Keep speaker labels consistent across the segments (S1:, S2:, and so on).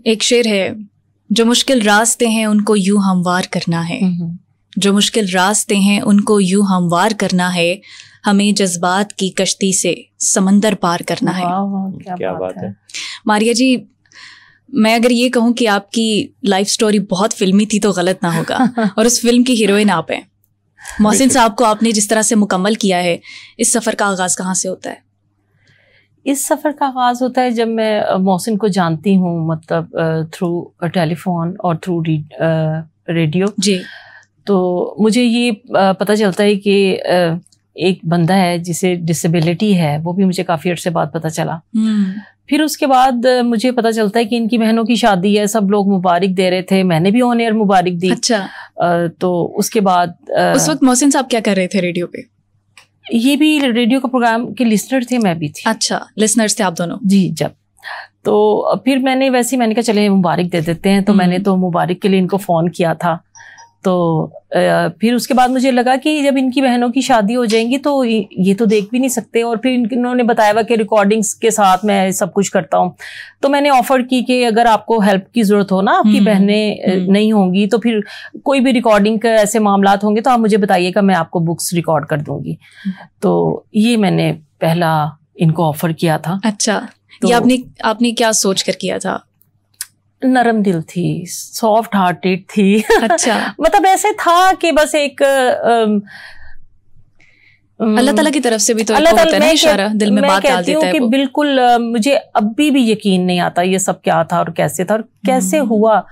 S1: एक शेर है, जो मुश्किल रास्ते हैं उनको यूं हमवार करना है, जो मुश्किल रास्ते हैं उनको यूं हमवार करना है, हमें जज्बात की कश्ती से समंदर पार करना है।
S2: क्या बात है।
S1: मारिया जी, मैं अगर ये कहूँ कि आपकी लाइफ स्टोरी बहुत फिल्मी थी तो गलत ना होगा और उस फिल्म की हीरोइन आप हैं। मोहसिन साहब को आपने जिस तरह से मुकम्मल किया है, इस सफ़र का आगाज़ कहाँ से होता है?
S3: इस सफ़र का आगाज़ होता है जब मैं मोहसिन को जानती हूँ, मतलब थ्रू टेलीफोन और थ्रू रेडियो जी। तो मुझे ये पता चलता है कि एक बंदा है जिसे डिसेबिलिटी है, वो भी मुझे काफ़ी अर्से बाद पता चला। फिर उसके बाद मुझे पता चलता है कि इनकी बहनों की शादी है, सब लोग मुबारक दे रहे थे, मैंने भी ऑन एयर मुबारक दी।
S1: अच्छा।
S3: तो उसके बाद
S1: उस वक्त मोहसिन साहब क्या कर रहे थे रेडियो पे?
S3: ये भी रेडियो का प्रोग्राम के लिसनर थे, मैं भी थी।
S1: अच्छा, लिसनर्स थे आप दोनों?
S3: जी। जब तो फिर मैंने कहा चले मुबारक दे देते हैं, तो मैंने तो मुबारक के लिए इनको फ़ोन किया था। तो फिर उसके बाद मुझे लगा कि जब इनकी बहनों की शादी हो जाएंगी तो ये तो देख भी नहीं सकते, और फिर इन्होंने बताया हुआ कि रिकॉर्डिंग्स के साथ मैं सब कुछ करता हूँ। तो मैंने ऑफर की कि अगर आपको हेल्प की ज़रूरत हो ना, आपकी बहनें नहीं होंगी तो फिर कोई भी रिकॉर्डिंग के ऐसे मामलात होंगे तो आप मुझे बताइएगा, मैं आपको बुक्स रिकॉर्ड कर दूंगी। तो ये मैंने पहला इनको ऑफर किया था।
S1: अच्छा। तो ये आपने क्या सोच कर किया था?
S3: नरम दिल थी, सॉफ्ट हार्टेड थी।
S1: अच्छा।
S3: मतलब ऐसे था कि बस एक
S1: अल्लाह ताला की तरफ से भी तो होता है ना इशारा, दिल में बात डाल देता है
S3: कि बिल्कुल मुझे अभी भी यकीन नहीं आता ये सब क्या था और कैसे था और कैसे हुआ,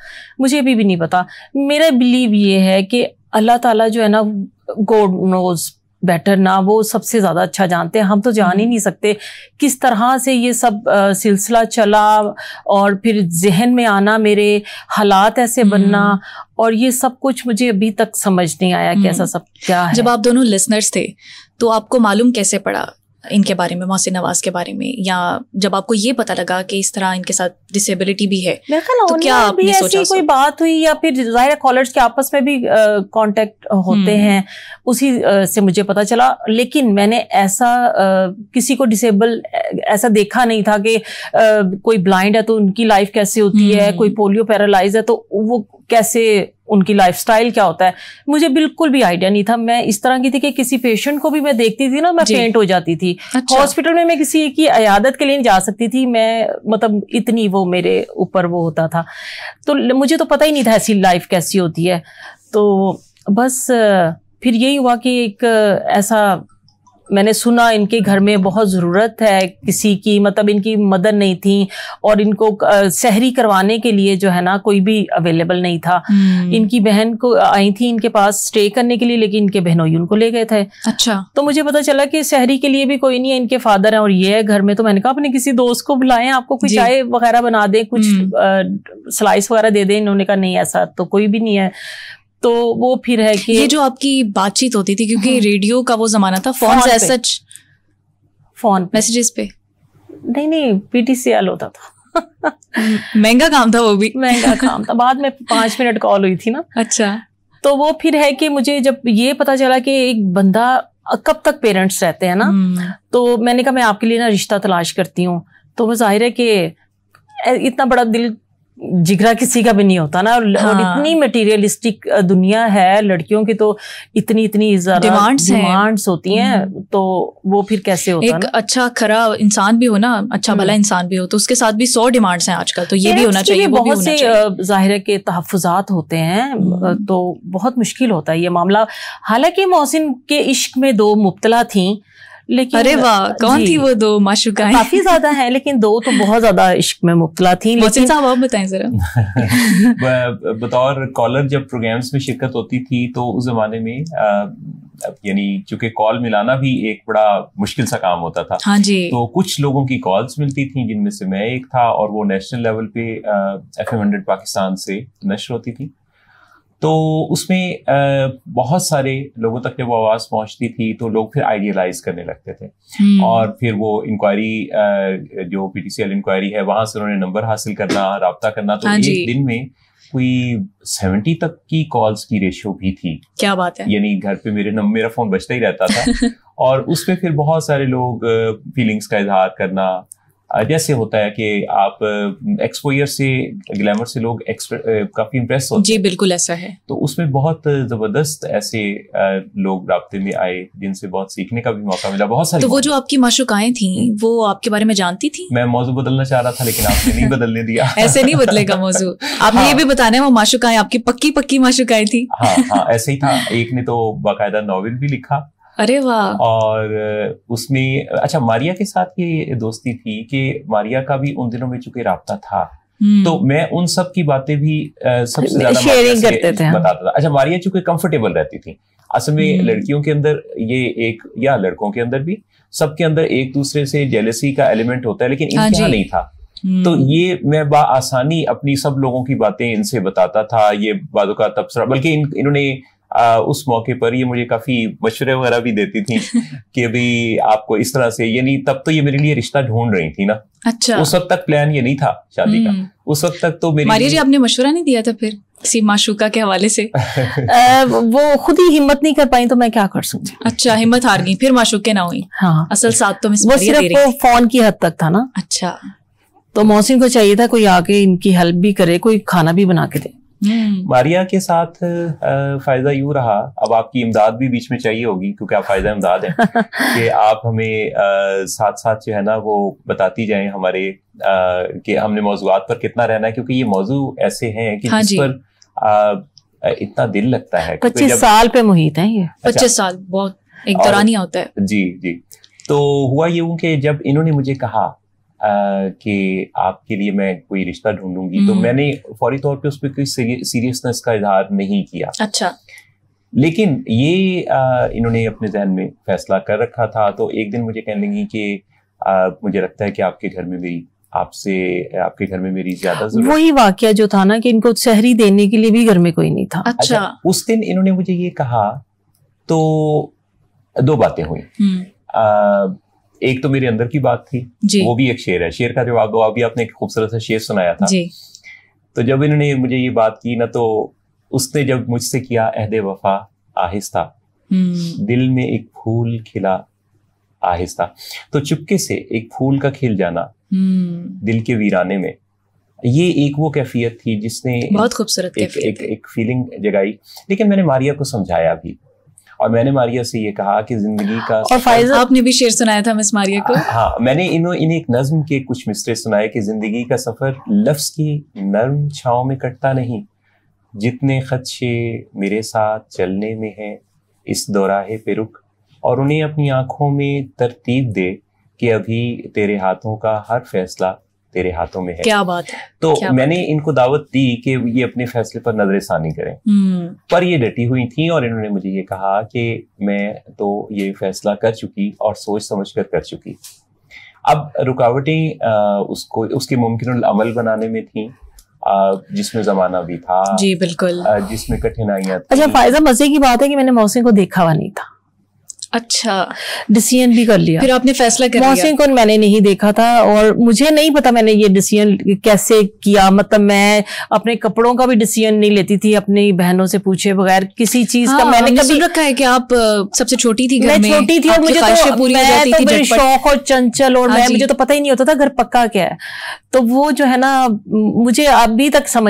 S3: मुझे अभी भी नहीं पता। मेरा बिलीव ये है कि अल्लाह ताला जो है ना, गॉड नोज बेटर ना, वो सबसे ज्यादा अच्छा जानते हैं। हम तो जान ही नहीं सकते किस तरह से ये सब सिलसिला चला, और फिर जहन में आना, मेरे हालात ऐसे बनना, और ये सब कुछ मुझे अभी तक समझ नहीं आया कि ऐसा सब क्या है।
S1: जब आप दोनों लिसनर्स थे तो आपको मालूम कैसे पड़ा इनके बारे में, मोहसिन नवाज के बारे में, या जब आपको ये पता लगा कि इस तरह इनके साथ डिसेबिलिटी भी है तो क्या आपने सोचा?
S3: कोई बात हुई या फिर जाहिर कॉलर्स के आपस में भी कांटेक्ट होते हैं, उसी से मुझे पता चला। लेकिन मैंने ऐसा किसी को डिसेबल ऐसा देखा नहीं था कि कोई ब्लाइंड है तो उनकी लाइफ कैसे होती है, कोई पोलियो पैरालाइज है तो वो कैसे, उनकी लाइफस्टाइल क्या होता है, मुझे बिल्कुल भी आइडिया नहीं था। मैं इस तरह की थी कि किसी पेशेंट को भी मैं देखती थी ना, मैं फेंट हो जाती थी। अच्छा। हॉस्पिटल में मैं किसी की इयादत के लिए नहीं जा सकती थी, मैं मतलब इतनी वो मेरे ऊपर वो होता था। तो मुझे तो पता ही नहीं था ऐसी लाइफ कैसी होती है। तो बस फिर यही हुआ कि एक ऐसा मैंने सुना इनके घर में बहुत ज़रूरत है किसी की, मतलब इनकी मदर नहीं थी और इनको सहरी करवाने के लिए जो है ना कोई भी अवेलेबल नहीं था। इनकी बहन को आई थी इनके पास स्टे करने के लिए, लेकिन इनके बहनोई उनको ले गए थे।
S1: अच्छा।
S3: तो मुझे पता चला कि सहरी के लिए भी कोई नहीं है, इनके फादर हैं और ये है घर में। तो मैंने कहा अपने किसी दोस्त को बुलाएं, आपको कुछ चाय वगैरह बना दें, कुछ स्लाइस वगैरह दे दें। इन्होंने कहा नहीं, ऐसा तो कोई भी नहीं है। तो वो फिर है कि
S1: ये जो आपकी बातचीत होती थी, क्योंकि रेडियो का वो जमाना था, फोन मैसेजेस पे नहीं PTCL होता था। महंगा काम था, वो भी
S3: महंगा काम था। बाद में 5 मिनट कॉल हुई थी ना।
S1: अच्छा।
S3: तो वो फिर है कि मुझे जब ये पता चला कि एक बंदा, कब तक पेरेंट्स रहते हैं ना, तो मैंने कहा मैं आपके लिए ना रिश्ता तलाश करती हूँ। तो वो जाहिर है कि इतना बड़ा दिल जिगरा किसी का भी नहीं होता ना। हाँ। और इतनी मटेरियलिस्टिक दुनिया है, लड़कियों की तो इतनी ज्यादा डिमांड्स होती हैं, तो वो फिर कैसे होता है।
S1: एक अच्छा खरा इंसान भी हो ना, अच्छा भला इंसान भी हो, तो उसके साथ भी 100 डिमांड्स हैं आजकल। तो ये भी होना चाहिए, वो भी होना चाहिए।
S3: जाहिर के तहफ़्फ़ुज़ात होते हैं, तो बहुत मुश्किल होता है ये मामला। हालांकि मोहसिन के इश्क में 2 मुब्तला थी, लेकिन
S1: अरे वाह, कौन थी वो 2 माशूकाएं?
S3: काफी ज्यादा हैं, लेकिन 2 तो बहुत ज्यादा इश्क में मुब्तला थी।
S1: मोहसिन साहब आप बताएं जरा।
S2: बतौर कॉलर जब प्रोग्राम्स में शिरकत होती थी तो उस जमाने में यानी चूंकि कॉल मिलाना भी एक बड़ा मुश्किल सा काम होता था।
S1: हाँ जी।
S2: तो कुछ लोगों की कॉल्स मिलती थी जिनमें से मैं एक था, और वो नेशनल लेवल पे FM 100 पाकिस्तान से नश्र होती थी। तो उसमें बहुत सारे लोगों तक जब वो आवाज़ पहुंचती थी तो लोग फिर आइडियलाइज करने लगते थे, और फिर वो इंक्वायरी जो PTCL इंक्वायरी है वहां से उन्होंने नंबर हासिल करना, राब्ता करना। तो एक दिन में कोई 70 तक की कॉल्स की रेशियो भी थी।
S1: क्या बात है।
S2: यानी घर पे मेरा फोन बजता ही रहता था और उसमें फिर बहुत सारे लोग फीलिंग्स का इजहार करना, जैसे होता है कि आप एक्सपोजर से, ग्लैमर से लोग काफी इम्प्रेस होते हैं।
S1: जी बिल्कुल ऐसा है।
S2: तो उसमें बहुत जबरदस्त ऐसे लोग राब्ते में आए जिनसे बहुत सीखने का भी मौका मिला, बहुत सारी।
S1: तो वो जो आपकी माशूकाएं थी वो आपके बारे में जानती थी?
S2: मैं मौजू बदलना चाह रहा था लेकिन आपने नहीं बदलने दिया।
S1: ऐसे नहीं बदलेगा मौजू। आपने
S2: हाँ।
S1: ये भी बताना है वो माशूकाएं आपकी पक्की पक्की माशूकाएं थी?
S2: हाँ, ऐसे ही था। एक ने तो बाकायदा नॉवेल भी लिखा।
S1: अरे वाह।
S2: और उसमें अच्छा, मारिया के साथ ये दोस्ती थी कि मारिया का भी उन दिनों में चूंकि राब्ता था, तो मैं उन सब की बातें भी सबसे ज्यादा
S3: शेयरिंग करते थे,
S2: बताता था। अच्छा, मारिया चूंकि कंफर्टेबल रहती थी। असल में लड़कियों के अंदर ये एक, या लड़कों के अंदर भी, सबके अंदर एक दूसरे से जेलसी का एलिमेंट होता है, लेकिन इनके यहाँ नहीं था। तो ये मैं आसानी अपनी सब लोगों की बातें इनसे बताता था। ये बातों का तबसरा, बल्कि इन्होंने उस मौके पर ये मुझे काफी मशवरे वगैरह भी देती थी कि अभी आपको इस तरह से, यानी तब तो ये मेरे लिए रिश्ता ढूंढ रही थी ना।
S1: अच्छा।
S2: उस वक्त तक प्लान ये नहीं था शादी का। उस वक्त तक तो मेरी
S1: मारिया जी आपने मशवरा नहीं दिया था फिर किसी माशूका के हवाले से?
S3: वो खुद ही हिम्मत नहीं कर पाई तो मैं क्या कर सकती।
S1: अच्छा, हिम्मत हार गई, फिर माशूके ना हुई।
S3: हाँ,
S1: असल साथ तो
S3: वो सिर्फ वो फोन की हद तक था ना।
S1: अच्छा,
S3: तो मौसिन को चाहिए था कोई आके इनकी हेल्प भी करे, कोई खाना भी बना के दे।
S2: मारिया के साथ फायदा यूं रहा, अब आपकी इमदाद भी बीच में चाहिए होगी क्योंकि आप फायदा इमदाद हैं कि आप हमें साथ साथ जो है ना वो बताती जाएं हमारे कि हमने मौजूआत पर कितना रहना है, क्योंकि ये मौजू ऐसे हैं कि जिस पर इतना दिल लगता है।
S3: 25 साल पे मुहित है ये।
S1: 25 साल बहुत एक दौरानिया होता है।
S2: जी जी। तो हुआ यूं कि जब इन्होंने मुझे कहा कि आपके लिए मैं कोई रिश्ता ढूंढूंगी, तो मैंने फौरी तौर पे उस पर कोई सीरियसनेस का इजहार नहीं किया।
S1: अच्छा।
S2: लेकिन ये इन्होंने अपने जहन में फैसला कर रखा था। तो एक दिन मुझे कहने लगी कि मुझे लगता है कि आपके घर में मेरी ज्यादा जरूरत।
S3: वही वाकया जो था ना कि इनको सहरी देने के लिए भी घर में कोई नहीं था।
S1: अच्छा।
S2: उस दिन इन्होंने मुझे ये कहा तो दो बातें हुई। एक तो मेरे अंदर की बात थी, वो भी एक शेर है। शेर का जवाब दो। अभी आपने एक खूबसूरत सा शेर सुनाया था
S1: जी।
S2: तो जब इन्होंने मुझे ये बात की ना, तो उसने जब मुझसे किया अहदे वफा आहिस्ता, दिल में एक फूल खिला आहिस्ता। तो चुपके से एक फूल का खिल जाना दिल के वीराने में, ये एक वो कैफियत थी जिसने
S1: बहुत खूबसूरत
S2: एक फीलिंग जगाई। लेकिन मैंने मारिया को समझाया भी, और मैंने मारिया से ये कहा कि जिंदगी का,
S1: और फायजा आपने भी शेर सुनाया था मिस मारिया को।
S2: हाँ, मैंने इन्हें एक नज्म के कुछ मिसरे सुनाए कि जिंदगी का सफर लफ्ज की नर्म छांव में कटता नहीं, जितने खदशे मेरे साथ चलने में है इस दौराहे पे रुक, और उन्हें अपनी आंखों में तरतीब दे कि अभी तेरे हाथों का हर फैसला तेरे हाथों में है।
S1: क्या बात है।
S2: तो मैंने इनको दावत दी कि ये अपने फैसले पर नजरसानी करें, पर ये डटी हुई थी और इन्होंने मुझे ये कहा कि मैं तो ये फैसला कर चुकी और सोच समझ कर चुकी। अब रुकावटें उसके मुमकिन अमल बनाने में थी, जिसमें जमाना भी था।
S1: जी बिल्कुल।
S2: जिसमें कठिनाइयां थी।
S3: अच्छा फायजा, मजे की बात है कि मैंने मौसिन को देखा हुआ नहीं था।
S1: अच्छा।
S3: डिसीजन भी कर लिया,
S1: फिर आपने फैसला कर लिया।
S3: मौसिन को मैंने नहीं देखा था और मुझे नहीं पता मैंने ये डिसीजन कैसे किया। मतलब मैं अपने कपड़ों का भी डिसीजन नहीं लेती थी अपनी बहनों से पूछे बगैर किसी चीज का। मैंने कभी
S1: सुन रखा है कि आप सबसे छोटी थी घर में।
S3: मैं छोटी थी और मुझे तो बड़ी शौक और चंचल, और मुझे तो पता ही नहीं होता था घर पक्का क्या है। तो वो जो है ना मुझे अभी तक समझ